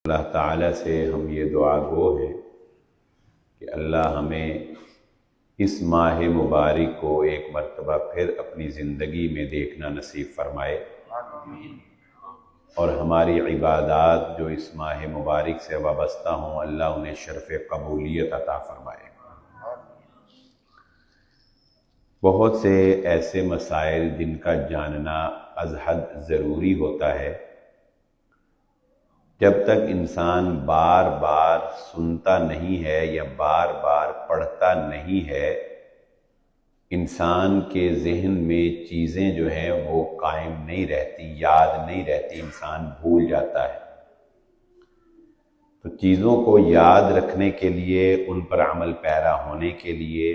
اللہ تعالیٰ سے ہم یہ دعا گو ہیں کہ اللہ ہمیں اس ماہ مبارک کو ایک مرتبہ پھر اپنی زندگی میں دیکھنا نصیب فرمائے، اور ہماری عبادات جو اس ماہ مبارک سے وابستہ ہوں اللہ انہیں شرف قبولیت عطا فرمائے۔ بہت سے ایسے مسائل جن کا جاننا از حد ضروری ہوتا ہے، جب تک انسان بار بار سنتا نہیں ہے یا بار بار پڑھتا نہیں ہے، انسان کے ذہن میں چیزیں جو ہیں وہ قائم نہیں رہتی، یاد نہیں رہتی، انسان بھول جاتا ہے۔ تو چیزوں کو یاد رکھنے کے لیے، ان پر عمل پیرا ہونے کے لیے،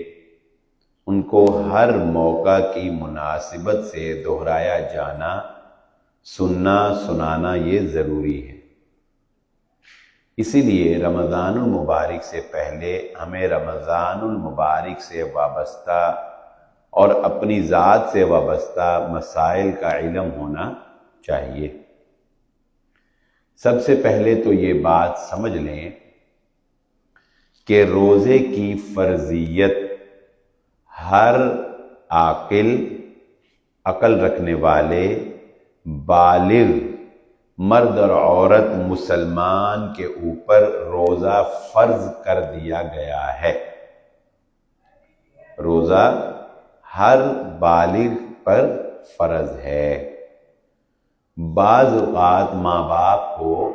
ان کو ہر موقع کی مناسبت سے دہرایا جانا، سننا سنانا یہ ضروری ہے۔ اسی لیے رمضان المبارک سے پہلے ہمیں رمضان المبارک سے وابستہ اور اپنی ذات سے وابستہ مسائل کا علم ہونا چاہیے۔ سب سے پہلے تو یہ بات سمجھ لیں کہ روزے کی فرضیت ہر عاقل، عقل رکھنے والے، بالغ مرد اور عورت مسلمان کے اوپر روزہ فرض کر دیا گیا ہے۔ روزہ ہر بالغ پر فرض ہے۔ بعض اوقات ماں باپ کو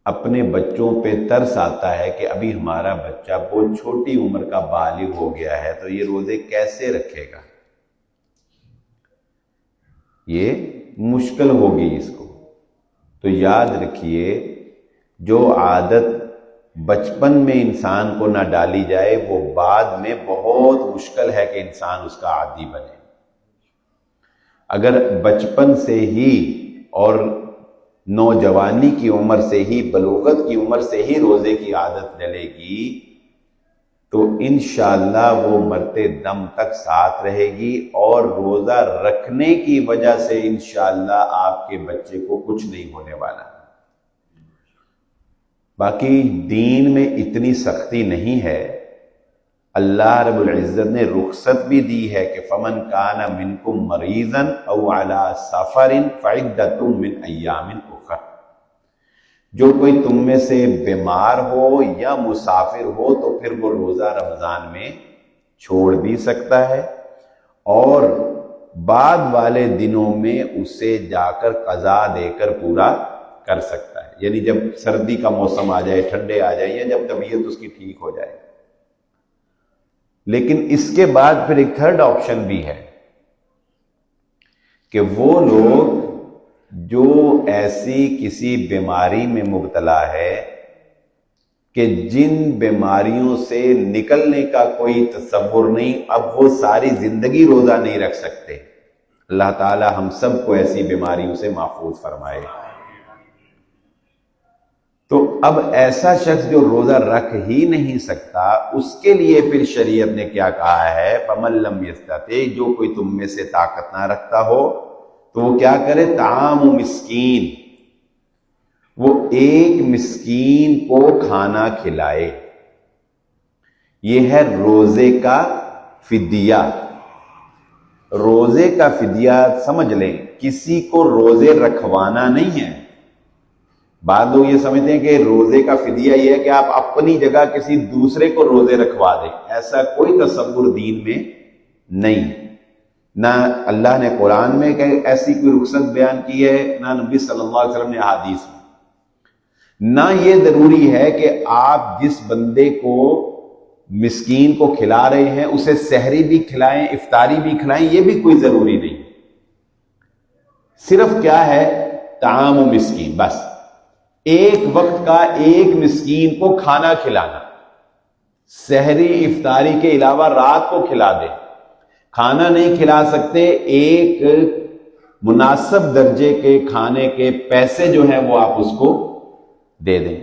اپنے بچوں پہ ترس آتا ہے کہ ابھی ہمارا بچہ بہت چھوٹی عمر کا بالغ ہو گیا ہے، تو یہ روزے کیسے رکھے گا، یہ مشکل ہوگی اس کو۔ تو یاد رکھیے، جو عادت بچپن میں انسان کو نہ ڈالی جائے وہ بعد میں بہت مشکل ہے کہ انسان اس کا عادی بنے۔ اگر بچپن سے ہی اور نوجوانی کی عمر سے ہی، بلوغت کی عمر سے ہی روزے کی عادت ڈلے گی تو انشاءاللہ وہ مرتے دم تک ساتھ رہے گی، اور روزہ رکھنے کی وجہ سے انشاءاللہ آپ کے بچے کو کچھ نہیں ہونے والا۔ باقی دین میں اتنی سختی نہیں ہے، اللہ رب العزت نے رخصت بھی دی ہے کہ فمن کان منکم مریضا او علی سفر فعدۃ من ایام اخر، جو کوئی تم میں سے بیمار ہو یا مسافر ہو تو پھر وہ روزہ رمضان میں چھوڑ بھی سکتا ہے، اور بعد والے دنوں میں اسے جا کر قضا دے کر پورا کر سکتا ہے، یعنی جب سردی کا موسم آ جائے، ٹھنڈے آ جائیں، یا جب طبیعت اس کی ٹھیک ہو جائے۔ لیکن اس کے بعد پھر ایک تھرڈ آپشن بھی ہے کہ وہ لوگ جو ایسی کسی بیماری میں مبتلا ہے کہ جن بیماریوں سے نکلنے کا کوئی تصور نہیں، اب وہ ساری زندگی روزہ نہیں رکھ سکتے، اللہ تعالی ہم سب کو ایسی بیماریوں سے محفوظ فرمائے۔ تو اب ایسا شخص جو روزہ رکھ ہی نہیں سکتا، اس کے لیے پھر شریعت نے کیا کہا ہے، فَمَن لَّمْ يَسْتَطِعْ، جو کوئی تم میں سے طاقت نہ رکھتا ہو تو وہ کیا کرے، طعام مسکین، وہ ایک مسکین کو کھانا کھلائے۔ یہ ہے روزے کا فدیہ۔ روزے کا فدیہ سمجھ لیں، کسی کو روزے رکھوانا نہیں ہے۔ بعض لوگ یہ سمجھتے ہیں کہ روزے کا فدیہ یہ ہے کہ آپ اپنی جگہ کسی دوسرے کو روزے رکھوا دیں، ایسا کوئی تصور دین میں نہیں، نہ اللہ نے قرآن میں ایسی کوئی رخصت بیان کی ہے، نہ نبی صلی اللہ علیہ وسلم نے احادیث میں۔ نہ یہ ضروری ہے کہ آپ جس بندے کو مسکین کو کھلا رہے ہیں اسے سحری بھی کھلائیں، افطاری بھی کھلائیں، یہ بھی کوئی ضروری نہیں۔ صرف کیا ہے، طعام و مسکین، بس ایک وقت کا ایک مسکین کو کھانا کھلانا، سحری افطاری کے علاوہ رات کو کھلا دیں۔ کھانا نہیں کھلا سکتے، ایک مناسب درجے کے کھانے کے پیسے جو ہیں وہ آپ اس کو دے دیں،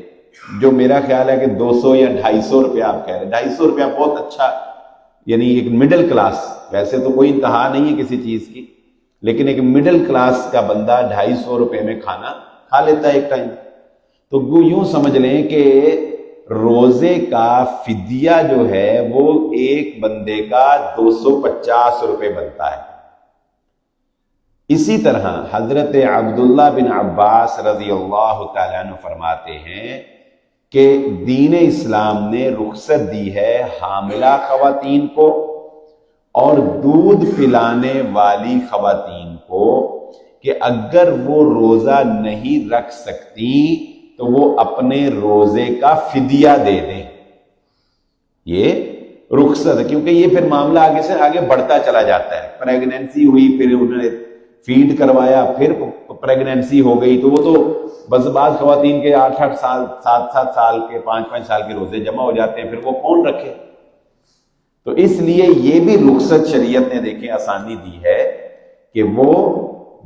جو میرا خیال ہے کہ 200 یا 250 روپیہ آپ کہہ رہے ہیں، 250 روپیہ بہت اچھا، یعنی ایک مڈل کلاس، ویسے تو کوئی انتہا نہیں ہے کسی چیز کی، لیکن ایک مڈل کلاس کا بندہ 250 روپے میں کھانا کھا لیتا ہے ایک ٹائم۔ تو یوں سمجھ لیں کہ روزے کا فدیہ جو ہے وہ ایک بندے کا 250 روپے بنتا ہے۔ اسی طرح حضرت عبداللہ بن عباس رضی اللہ تعالیٰ عنہ فرماتے ہیں کہ دین اسلام نے رخصت دی ہے حاملہ خواتین کو اور دودھ پلانے والی خواتین کو کہ اگر وہ روزہ نہیں رکھ سکتی تو وہ اپنے روزے کا فدیہ دے دیں۔ یہ رخصت ہے، کیونکہ یہ پھر معاملہ آگے سے آگے بڑھتا چلا جاتا ہے۔ پریگنینسی ہوئی، پھر انہوں نے فیڈ کروایا، پھر پریگنینسی ہو گئی، تو وہ تو بس بعض خواتین کے 8-8 سال 7-7 سال کے 5-5 سال کے روزے جمع ہو جاتے ہیں، پھر وہ کون رکھے؟ تو اس لیے یہ بھی رخصت شریعت نے دیکھیں آسانی دی ہے کہ وہ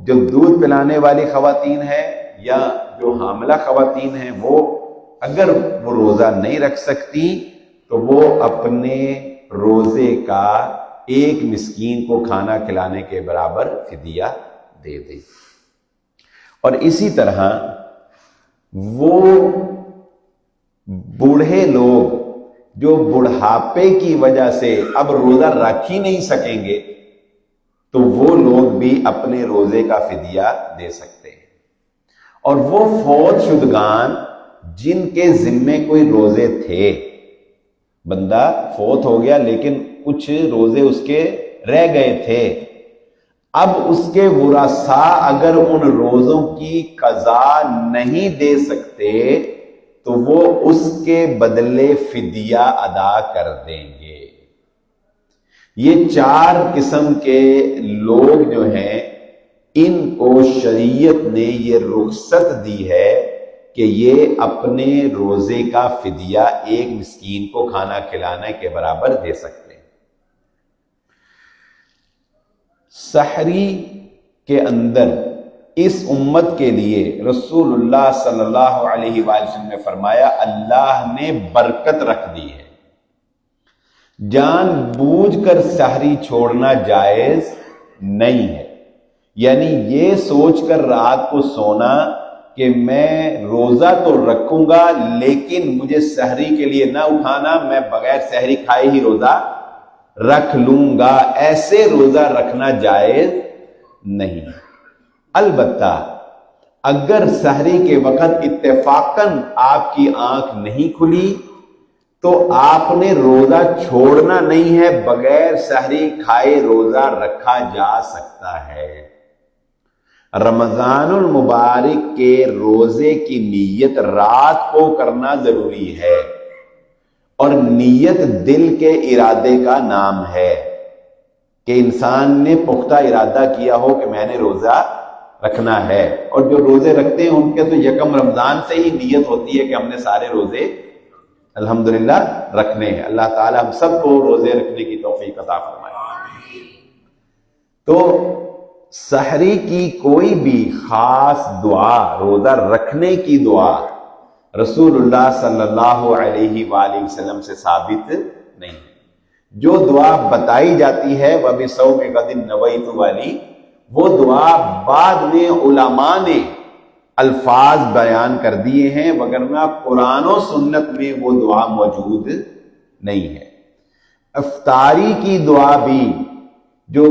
جو دودھ پلانے والی خواتین ہیں یا جو حاملہ خواتین ہیں، وہ اگر وہ روزہ نہیں رکھ سکتی تو وہ اپنے روزے کا ایک مسکین کو کھانا کھلانے کے برابر فدیہ دے دیں۔ اور اسی طرح وہ بوڑھے لوگ جو بڑھاپے کی وجہ سے اب روزہ رکھ ہی نہیں سکیں گے تو وہ لوگ بھی اپنے روزے کا فدیہ دے سکتے ہیں۔ اور وہ فوت شدگان جن کے ذمے کوئی روزے تھے، بندہ فوت ہو گیا لیکن کچھ روزے اس کے رہ گئے تھے، اب اس کے ورثاء اگر ان روزوں کی قضا نہیں دے سکتے تو وہ اس کے بدلے فدیہ ادا کر دیں گے۔ یہ 4 قسم کے لوگ جو ہیں ان کو شریعت نے یہ رخصت دی ہے کہ یہ اپنے روزے کا فدیہ ایک مسکین کو کھانا کھلانے کے برابر دے سکتے ہیں۔ سحری کے اندر اس امت کے لیے رسول اللہ صلی اللہ علیہ وآلہ وسلم نے فرمایا اللہ نے برکت رکھ دی ہے۔ جان بوجھ کر سحری چھوڑنا جائز نہیں ہے، یعنی یہ سوچ کر رات کو سونا کہ میں روزہ تو رکھوں گا لیکن مجھے سحری کے لیے نہ اٹھانا، میں بغیر سحری کھائے ہی روزہ رکھ لوں گا، ایسے روزہ رکھنا جائز نہیں۔ البتہ اگر سحری کے وقت اتفاقاً آپ کی آنکھ نہیں کھلی تو آپ نے روزہ چھوڑنا نہیں ہے، بغیر سحری کھائے روزہ رکھا جا سکتا ہے۔ رمضان المبارک کے روزے کی نیت رات کو کرنا ضروری ہے، اور نیت دل کے ارادے کا نام ہے کہ انسان نے پختہ ارادہ کیا ہو کہ میں نے روزہ رکھنا ہے۔ اور جو روزے رکھتے ہیں ان کے تو یکم رمضان سے ہی نیت ہوتی ہے کہ ہم نے سارے روزے الحمدللہ رکھنے ہیں۔ اللہ تعالی ہم سب کو روزے رکھنے کی توفیق عطا فرمائے۔ تو سحری کی کوئی بھی خاص دعا، روزہ رکھنے کی دعا رسول اللہ صلی اللہ علیہ وآلہ وسلم سے ثابت نہیں۔ جو دعا بتائی جاتی ہے وَبِصَوْمِ غَدٍ نَوَيْتُ والی، وہ دعا بعد میں علماء نے الفاظ بیان کر دیے ہیں، وگرنہ قرآن و سنت میں وہ دعا موجود نہیں ہے۔ افطاری کی دعا بھی جو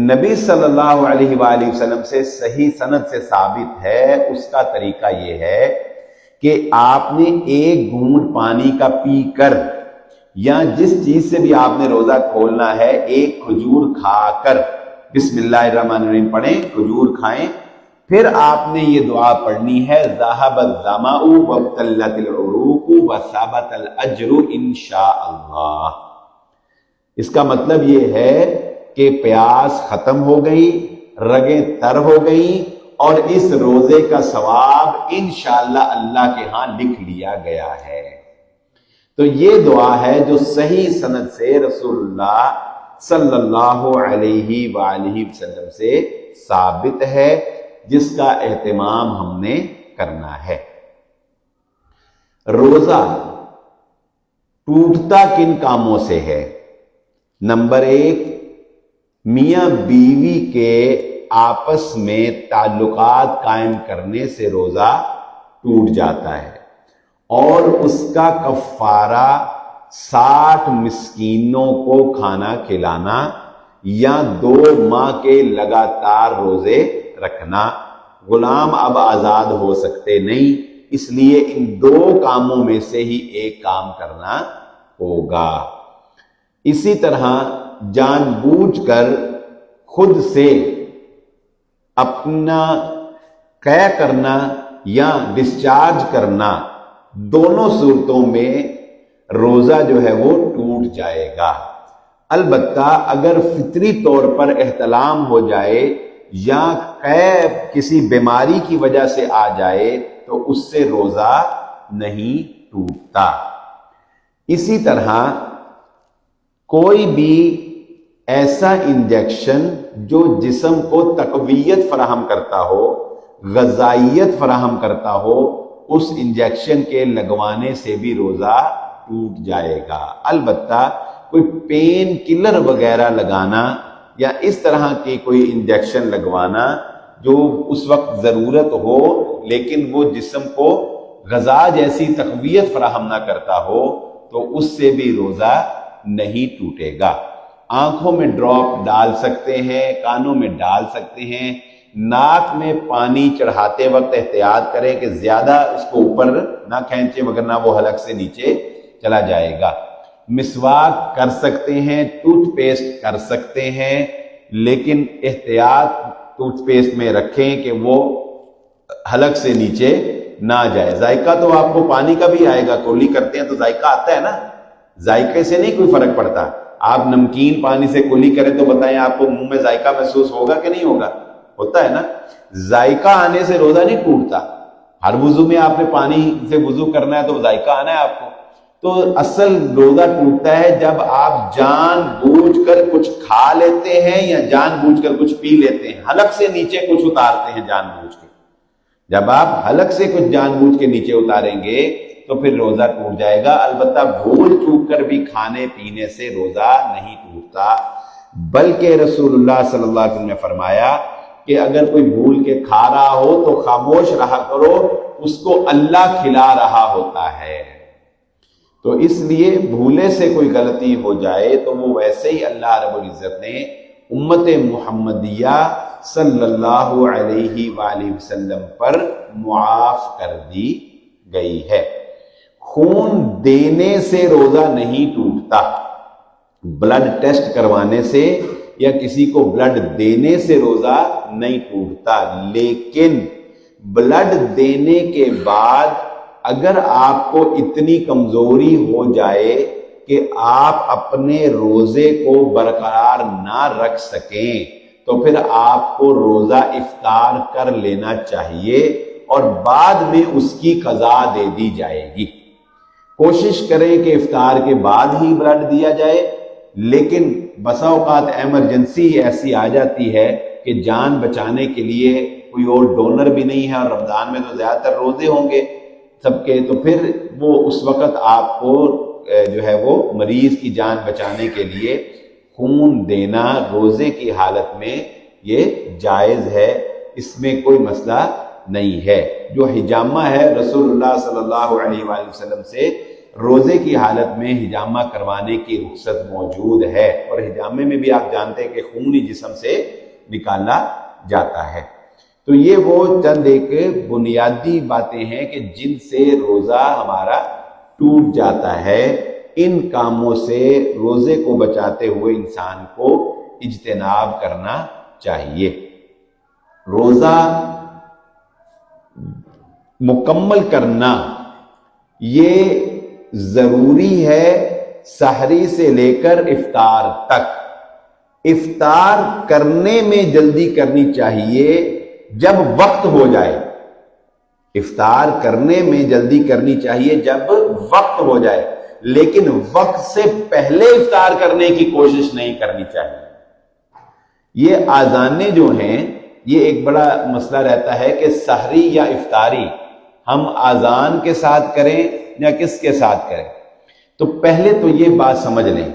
نبی صلی اللہ علیہ وآلہ وسلم سے صحیح سند سے ثابت ہے، اس کا طریقہ یہ ہے کہ آپ نے ایک گھونٹ پانی کا پی کر یا جس چیز سے بھی آپ نے روزہ کھولنا ہے، ایک کھجور کھا کر بسم اللہ الرحمن الرحیم پڑھیں، کھجور کھائیں، پھر آپ نے یہ دعا پڑھنی ہے ذہب الظمأ وابتلت العروق وثبت الاجر انشاءاللہ۔ اس کا مطلب یہ ہے کہ پیاس ختم ہو گئی، رگیں تر ہو گئی، اور اس روزے کا ثواب انشاءاللہ اللہ کے ہاں لکھ لیا گیا ہے۔ تو یہ دعا ہے جو صحیح سند سے رسول اللہ صلی اللہ علیہ وآلہ وسلم سے ثابت ہے، جس کا اہتمام ہم نے کرنا ہے۔ روزہ ٹوٹتا کن کاموں سے ہے؟ نمبر 1، میاں بیوی کے آپس میں تعلقات قائم کرنے سے روزہ ٹوٹ جاتا ہے۔ اور اس کا کفارہ 60 مسکینوں کو کھانا کھلانا یا 2 ماہ کے لگاتار روزے رکھنا۔ غلام اب آزاد ہو سکتے نہیں، اس لیے ان 2 کاموں میں سے ہی ایک کام کرنا ہوگا۔ اسی طرح جان بوجھ کر خود سے اپنا قے کرنا یا ڈسچارج کرنا، دونوں صورتوں میں روزہ جو ہے وہ ٹوٹ جائے گا۔ البتہ اگر فطری طور پر احتلام ہو جائے یا قے کسی بیماری کی وجہ سے آ جائے تو اس سے روزہ نہیں ٹوٹتا۔ اسی طرح کوئی بھی ایسا انجیکشن جو جسم کو تقویت فراہم کرتا ہو، غذائیت فراہم کرتا ہو، اس انجیکشن کے لگوانے سے بھی روزہ ٹوٹ جائے گا۔ البتہ کوئی پین کلر وغیرہ لگانا یا اس طرح کی کوئی انجیکشن لگوانا جو اس وقت ضرورت ہو لیکن وہ جسم کو غذا جیسی تقویت فراہم نہ کرتا ہو تو اس سے بھی روزہ نہیں ٹوٹے گا۔ آنکھوں میں ڈراپ ڈال سکتے ہیں، کانوں میں ڈال سکتے ہیں، ناک میں پانی چڑھاتے وقت احتیاط کریں کہ زیادہ اس کو اوپر نہ کھینچے وگرنہ وہ حلق سے نیچے چلا جائے گا۔ مسواک کر سکتے ہیں، ٹوتھ پیسٹ کر سکتے ہیں، لیکن احتیاط ٹوتھ پیسٹ میں رکھیں کہ وہ حلق سے نیچے نہ جائے۔ ذائقہ تو آپ کو پانی کا بھی آئے گا، کولی کرتے ہیں تو ذائقہ آتا ہے نا، ذائقے سے نہیں کوئی فرق پڑتا۔ آپ نمکین پانی سے کولی کریں تو بتائیں آپ کو منہ میں ذائقہ محسوس ہوگا کہ نہیں ہوگا؟ ہوتا ہے نا۔ ذائقہ آنے سے روزہ نہیں ٹوٹتا۔ ہر وضو میں آپ نے پانی سے وضو کرنا ہے تو ذائقہ آنا ہے آپ کو۔ تو اصل روزہ ٹوٹتا ہے جب آپ جان بوجھ کر کچھ کھا لیتے ہیں یا جان بوجھ کر کچھ پی لیتے ہیں، حلق سے نیچے کچھ اتارتے ہیں جان بوجھ کے۔ جب آپ حلق سے کچھ جان بوجھ کے نیچے اتاریں گے تو پھر روزہ ٹوٹ جائے گا۔ البتہ بھول چوک کر بھی کھانے پینے سے روزہ نہیں ٹوٹتا، بلکہ رسول اللہ صلی اللہ علیہ وسلم نے فرمایا کہ اگر کوئی بھول کے کھا رہا ہو تو خاموش رہا کرو، اس کو اللہ کھلا رہا ہوتا ہے۔ تو اس لیے بھولے سے کوئی غلطی ہو جائے تو وہ ویسے ہی اللہ رب العزت نے امت محمدیہ صلی اللہ علیہ وآلہ وسلم پر معاف کر دی گئی ہے۔ خون دینے سے روزہ نہیں ٹوٹتا، بلڈ ٹیسٹ کروانے سے یا کسی کو بلڈ دینے سے روزہ نہیں ٹوٹتا، لیکن بلڈ دینے کے بعد اگر آپ کو اتنی کمزوری ہو جائے کہ آپ اپنے روزے کو برقرار نہ رکھ سکیں تو پھر آپ کو روزہ افطار کر لینا چاہیے اور بعد میں اس کی قضا دے دی جائے گی۔ کوشش کریں کہ افطار کے بعد ہی بلڈ دیا جائے، لیکن بسا اوقات ایمرجنسی ایسی آ جاتی ہے کہ جان بچانے کے لیے کوئی اور ڈونر بھی نہیں ہے اور رمضان میں تو زیادہ تر روزے ہوں گے سب کے، تو پھر وہ اس وقت آپ کو جو ہے وہ مریض کی جان بچانے کے لیے خون دینا روزے کی حالت میں یہ جائز ہے، اس میں کوئی مسئلہ نہیں ہے۔ جو حجامہ ہے رسول اللہ صلی اللہ علیہ وآلہ وسلم سے روزے کی حالت میں حجامہ کروانے کی رخصت موجود ہے، اور حجامے میں بھی آپ جانتے ہیں کہ خون ہی جسم سے نکالا جاتا ہے۔ تو یہ وہ چند ایک بنیادی باتیں ہیں کہ جن سے روزہ ہمارا ٹوٹ جاتا ہے۔ ان کاموں سے روزے کو بچاتے ہوئے انسان کو اجتناب کرنا چاہیے۔ روزہ مکمل کرنا یہ ضروری ہے سحری سے لے کر افطار تک۔ افطار کرنے میں جلدی کرنی چاہیے جب وقت ہو جائے، افطار کرنے میں جلدی کرنی چاہیے جب وقت ہو جائے، لیکن وقت سے پہلے افطار کرنے کی کوشش نہیں کرنی چاہیے۔ یہ آذانیں جو ہیں یہ ایک بڑا مسئلہ رہتا ہے کہ سحری یا افطاری ہم آذان کے ساتھ کریں یا کس کے ساتھ کریں۔ تو پہلے تو یہ بات سمجھ لیں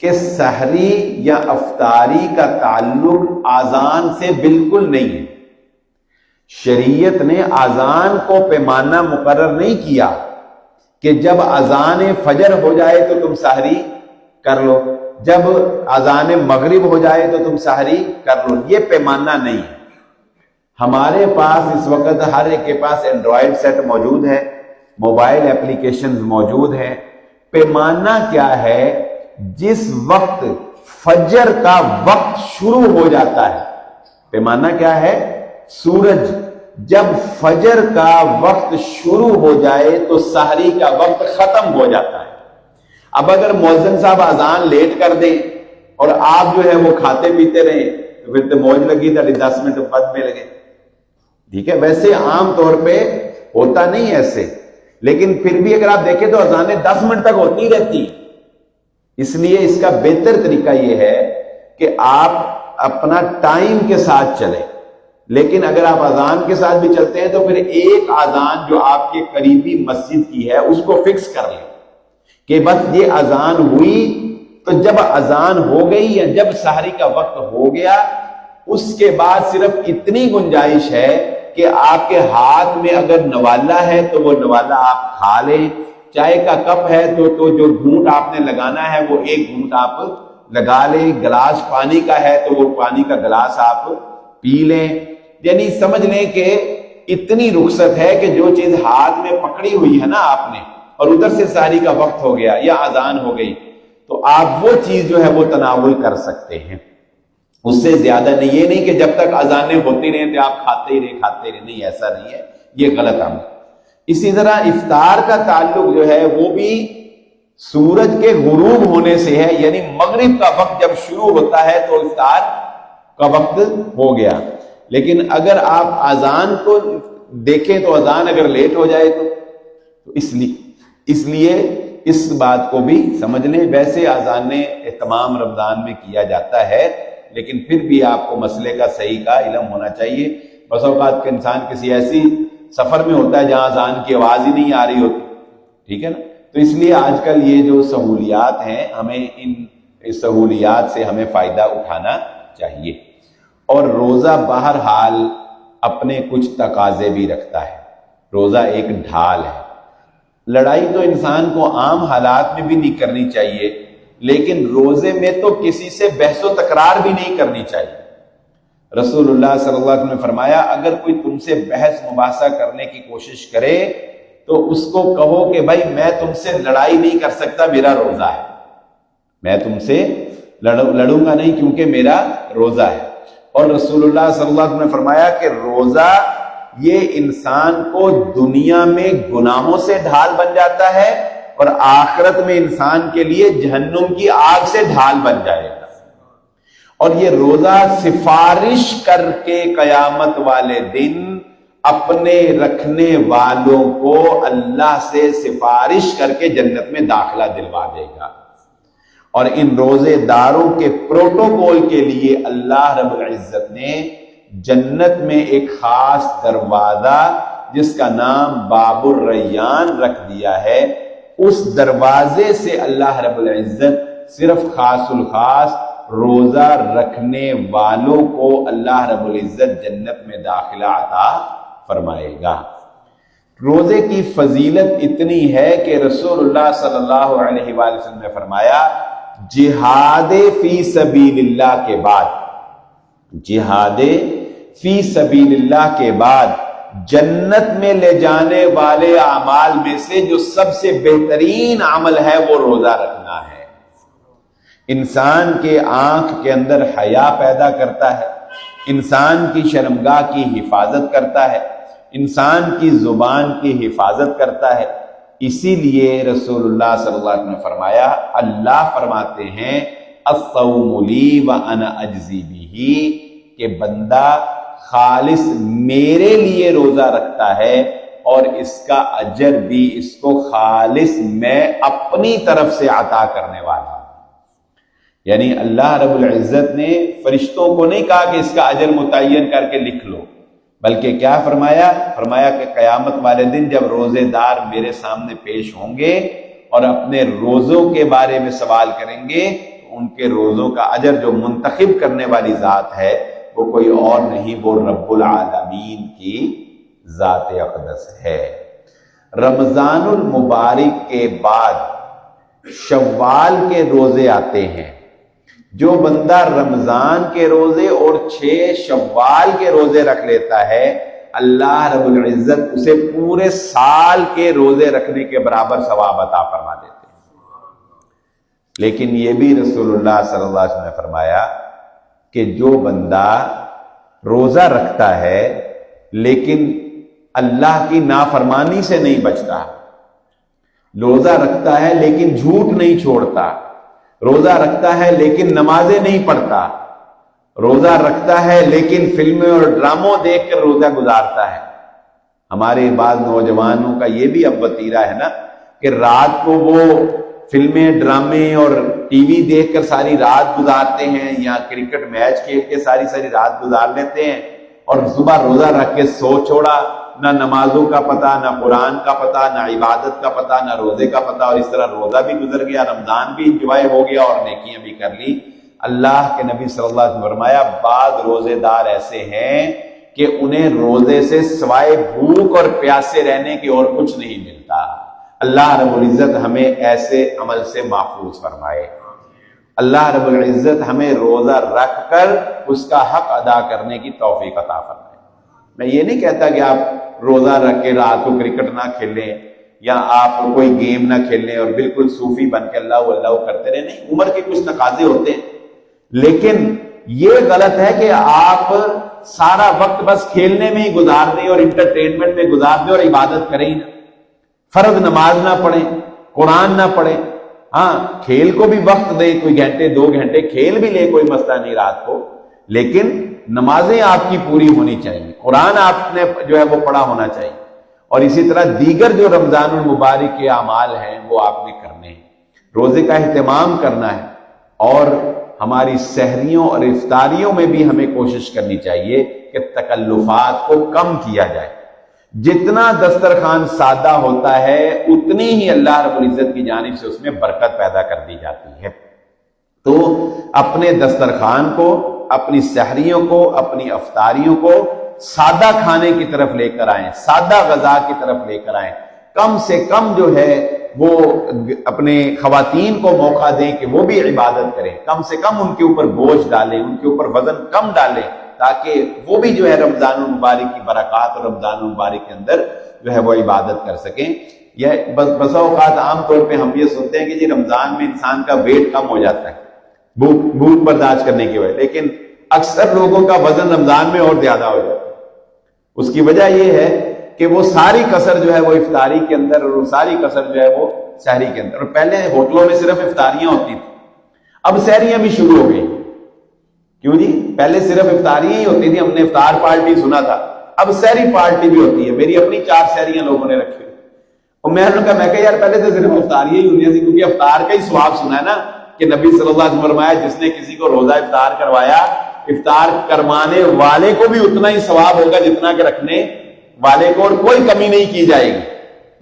کہ سحری یا افطاری کا تعلق آذان سے بالکل نہیں ہے۔ شریعت نے آذان کو پیمانہ مقرر نہیں کیا، کہ جب اذان فجر ہو جائے تو تم سحری کر لو، جب اذان مغرب ہو جائے تو تم سحری کر لو. یہ پیمانہ نہیں ہے. ہمارے پاس اس وقت ہر ایک کے پاس اینڈرائڈ سیٹ موجود ہے، موبائل اپلیکیشنز موجود ہیں. پیمانہ کیا ہے؟ جس وقت فجر کا وقت شروع ہو جاتا ہے. پیمانہ کیا ہے؟ سورج جب فجر کا وقت شروع ہو جائے تو سحری کا وقت ختم ہو جاتا ہے. اب اگر مؤذن صاحب اذان لیٹ کر دیں اور آپ جو ہے وہ کھاتے پیتے رہیں تو پھر تو موج لگی تھی 10 منٹ بعد میں لگے. ٹھیک ہے، ویسے عام طور پہ ہوتا نہیں ایسے، لیکن پھر بھی اگر آپ دیکھیں تو اذانیں 10 منٹ تک ہوتی رہتی. اس لیے اس کا بہتر طریقہ یہ ہے کہ آپ اپنا ٹائم کے ساتھ چلیں. لیکن اگر آپ اذان کے ساتھ بھی چلتے ہیں تو پھر ایک اذان جو آپ کے قریبی مسجد کی ہے اس کو فکس کر لیں کہ بس یہ اذان ہوئی تو جب اذان ہو گئی یا جب سحری کا وقت ہو گیا اس کے بعد صرف اتنی گنجائش ہے کہ آپ کے ہاتھ میں اگر نوالا ہے تو وہ نوالا آپ کھا لیں. چائے کا کپ ہے تو جو گھونٹ آپ نے لگانا ہے وہ ایک گھونٹ آپ لگا لیں. گلاس پانی کا ہے تو وہ پانی کا گلاس آپ پی لیں. یعنی سمجھ لیں کہ اتنی رخصت ہے کہ جو چیز ہاتھ میں پکڑی ہوئی ہے نا آپ نے اور ادھر سے سحری کا وقت ہو گیا یا اذان ہو گئی تو آپ وہ چیز جو ہے وہ تناول کر سکتے ہیں. اس سے زیادہ نہیں. یہ نہیں کہ جب تک اذانیں ہوتی رہیں تو آپ کھاتے ہی رہیں. نہیں، ایسا نہیں ہے، یہ غلط عمل. اسی طرح افطار کا تعلق جو ہے وہ بھی سورج کے غروب ہونے سے ہے. یعنی مغرب کا وقت جب شروع ہوتا ہے تو افطار کا وقت ہو گیا. لیکن اگر آپ اذان کو دیکھیں تو اذان اگر لیٹ ہو جائے تو اس لیے اس بات کو بھی سمجھ لیں. ویسے اذانیں تمام رمضان میں کیا جاتا ہے لیکن پھر بھی آپ کو مسئلے کا صحیح کا علم ہونا چاہیے. بس اوقات کا انسان کسی ایسی سفر میں ہوتا ہے جہاں اذان کی آواز ہی نہیں آ رہی ہوتی. ٹھیک ہے نا؟ تو اس لیے آج کل یہ جو سہولیات ہیں ہمیں ان سہولیات سے ہمیں فائدہ اٹھانا چاہیے. اور روزہ بہرحال اپنے کچھ تقاضے بھی رکھتا ہے. روزہ ایک ڈھال ہے. لڑائی تو انسان کو عام حالات میں بھی نہیں کرنی چاہیے لیکن روزے میں تو کسی سے بحث و تکرار بھی نہیں کرنی چاہیے. رسول اللہ صلی اللہ علیہ وسلم نے فرمایا اگر کوئی تم سے بحث مباحثہ کرنے کی کوشش کرے تو اس کو کہو کہ بھائی میں تم سے لڑائی نہیں کر سکتا، میرا روزہ ہے. میں تم سے لڑوں گا نہیں کیونکہ میرا روزہ ہے. اور رسول اللہ صلی اللہ علیہ وسلم نے فرمایا کہ روزہ یہ انسان کو دنیا میں گناہوں سے ڈھال بن جاتا ہے اور آخرت میں انسان کے لیے جہنم کی آگ سے ڈھال بن جائے گا. اور یہ روزہ سفارش کر کے قیامت والے دن اپنے رکھنے والوں کو اللہ سے سفارش کر کے جنت میں داخلہ دلوا دے گا. اور ان روزے داروں کے پروٹوکول کے لیے اللہ رب العزت نے جنت میں ایک خاص دروازہ جس کا نام باب الریان رکھ دیا ہے. اس دروازے سے اللہ رب العزت صرف خاص الخاص روزہ رکھنے والوں کو اللہ رب العزت جنت میں داخلہ عطا فرمائے گا. روزے کی فضیلت اتنی ہے کہ رسول اللہ صلی اللہ علیہ وآلہ وسلم نے فرمایا جہاد فی سبیل اللہ کے بعد، جہاد فی سبیل اللہ کے بعد جنت میں لے جانے والے اعمال میں سے جو سب سے بہترین عمل ہے وہ روزہ رکھنا ہے. انسان کے آنکھ کے اندر حیا پیدا کرتا ہے، انسان کی شرمگاہ کی حفاظت کرتا ہے، انسان کی زبان کی حفاظت کرتا ہے. اسی لیے رسول اللہ صلی اللہ علیہ وسلم نے فرمایا، اللہ فرماتے ہیں الصوم لی وانا اجزی بہ، کہ بندہ خالص میرے لیے روزہ رکھتا ہے اور اس کا اجر بھی اس کو خالص میں اپنی طرف سے عطا کرنے والا ہوں. یعنی اللہ رب العزت نے فرشتوں کو نہیں کہا کہ اس کا اجر متعین کر کے لکھ لو، بلکہ کیا فرمایا؟ فرمایا کہ قیامت والے دن جب روزے دار میرے سامنے پیش ہوں گے اور اپنے روزوں کے بارے میں سوال کریں گے تو ان کے روزوں کا اجر جو منتخب کرنے والی ذات ہے وہ کوئی اور نہیں، وہ رب العالمین کی ذات اقدس ہے. رمضان المبارک کے بعد شوال کے روزے آتے ہیں، جو بندہ رمضان کے روزے اور 6 شوال کے روزے رکھ لیتا ہے، اللہ رب العزت اسے پورے سال کے روزے رکھنے کے برابر ثواب عطا فرما دیتے ہیں۔ لیکن یہ بھی رسول اللہ صلی اللہ علیہ وسلم نے فرمایا کہ جو بندہ روزہ رکھتا ہے لیکن اللہ کی نافرمانی سے نہیں بچتا، روزہ رکھتا ہے لیکن جھوٹ نہیں چھوڑتا، روزہ رکھتا ہے لیکن نمازیں نہیں پڑھتا، روزہ رکھتا ہے لیکن فلمیں اور ڈراموں دیکھ کر روزہ گزارتا ہے۔ ہمارے بعض نوجوانوں کا یہ بھی اب وتیرہ ہے نا کہ رات کو وہ فلمیں، ڈرامے اور ٹی وی دیکھ کر ساری رات گزارتے ہیں، یا کرکٹ میچ کھیل کے ساری رات گزار لیتے ہیں، اور صبح روزہ رکھ کے سو چھوڑا، نہ نمازوں کا پتہ، نہ قرآن کا پتہ، نہ عبادت کا پتہ، نہ روزے کا پتہ، اور اس طرح روزہ بھی گزر گیا، رمضان بھی انجوائے ہو گیا اور نیکیاں بھی کر لی۔ اللہ کے نبی صلی اللہ علیہ وسلم نے فرمایا بعض روزے دار ایسے ہیں کہ انہیں روزے سے سوائے بھوک اور پیاسے رہنے کی اور کچھ نہیں ملتا۔ اللہ رب العزت ہمیں ایسے عمل سے محفوظ فرمائے۔ اللہ رب العزت ہمیں روزہ رکھ کر اس کا حق ادا کرنے کی توفیق عطا فرمائے۔ میں یہ نہیں کہتا کہ آپ روزہ رکھ کے رات کو کرکٹ نہ کھیلیں یا آپ کوئی گیم نہ کھیلیں اور بالکل صوفی بن کے اللہ اللہ کرتے رہے، نہیں، عمر کے کچھ تقاضے ہوتے ہیں، لیکن یہ غلط ہے کہ آپ سارا وقت بس کھیلنے میں ہی گزار دیں اور انٹرٹینمنٹ میں گزار دیں اور عبادت کریں ہی نہ، فرض نماز نہ پڑھیں، قرآن نہ پڑھیں۔ ہاں، کھیل کو بھی وقت دے، کوئی گھنٹے 2 گھنٹے کھیل بھی لے، کوئی مسئلہ نہیں رات کو، لیکن نمازیں آپ کی پوری ہونی چاہیے، قرآن آپ نے جو ہے وہ پڑھا ہونا چاہیے، اور اسی طرح دیگر جو رمضان المبارک کے اعمال ہیں وہ آپ نے کرنے ہیں، روزے کا اہتمام کرنا ہے، اور ہماری سحریوں اور افطاریوں میں بھی ہمیں کوشش کرنی چاہیے کہ تکلفات کو کم کیا جائے۔ جتنا دسترخوان سادہ ہوتا ہے اتنی ہی اللہ رب العزت کی جانب سے اس میں برکت پیدا کر دی جاتی ہے۔ تو اپنے دسترخوان کو، اپنی سحریوں کو، اپنی افطاریوں کو سادہ کھانے کی طرف لے کر آئیں، سادہ غذا کی طرف لے کر آئیں۔ کم سے کم جو ہے وہ اپنے خواتین کو موقع دیں کہ وہ بھی عبادت کریں، کم سے کم ان کے اوپر بوجھ ڈالیں، ان کے اوپر وزن کم ڈالیں، تاکہ وہ بھی جو ہے رمضان المبارک کی برکات اور رمضان المبارک کے اندر جو ہے وہ عبادت کر سکیں۔ یہ بسا اوقات عام طور پہ ہم یہ سنتے ہیں کہ جی رمضان میں انسان کا ویٹ کم ہو جاتا ہے بھوک برداشت کرنے کی وجہ، لیکن اکثر لوگوں کا وزن رمضان میں اور زیادہ ہو جاتا ہے۔ اس کی وجہ یہ ہے کہ وہ ساری کسر جو ہے وہ افطاری کے اندر، اور ساری کسر جو ہے وہ سحری کے اندر، اور پہلے ہوٹلوں میں صرف افطاریاں ہوتی تھی، اب سحریاں بھی شروع ہو گئی۔ کیوں جی؟ پہلے صرف افطاریاں ہی ہوتی تھی، ہم نے افطار پارٹی سنا تھا، اب سحری پارٹی بھی ہوتی ہے۔ میری اپنی 4 سحریاں لوگوں نے رکھی، اور میں نے کہا یار پہلے تو صرف افطاریاں ہی ہوتی تھی، کیونکہ افطار کا ہی ثواب سنا ہے نا کہ نبی صلی اللہ علیہ وسلم نے فرمایا جس نے کسی کو روزہ افطار کروایا، افطار کروانے والے کو بھی اتنا ہی ثواب ہوگا جتنا کہ رکھنے والے کو، اور کوئی کمی نہیں کی جائے گی۔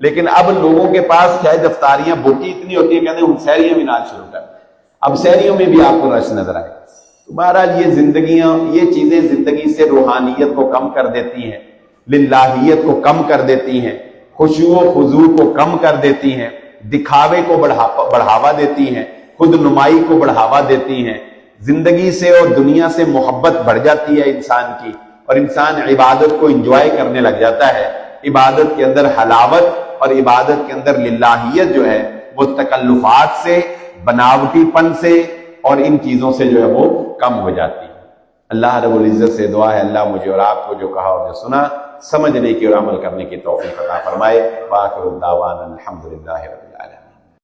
لیکن اب لوگوں کے پاس شاید افطاریاں بوٹی اتنی ہوتی ہے، کہتے ہیں ہم سحریاں بھی نال شروع کر، اب سحریوں میں بھی آپ کو رش نظر آئے۔ تو بہرحال یہ چیزیں زندگی سے روحانیت کو کم کر دیتی ہیں، للہیت کو کم کر دیتی ہیں، خشوع و خضوع کو کم کر دیتی ہیں، دکھاوے کو بڑھاوا دیتی ہیں، خود نمائی کو بڑھاوا دیتی ہیں، زندگی سے اور دنیا سے محبت بڑھ جاتی ہے انسان کی، اور انسان عبادت کو انجوائے کرنے لگ جاتا ہے۔ عبادت کے اندر حلاوت اور عبادت کے اندر للہیت جو ہے وہ تکلفات سے، بناوٹی پن سے اور ان چیزوں سے جو ہے وہ کم ہو جاتی ہے۔ اللہ رب العزت سے دعا ہے اللہ مجھے اور آپ کو جو کہا اور جو سنا سمجھنے کی اور عمل کرنے کی توفیق عطا فرمائے۔ وآخر الدعوانا الحمدللہ رب العالمین۔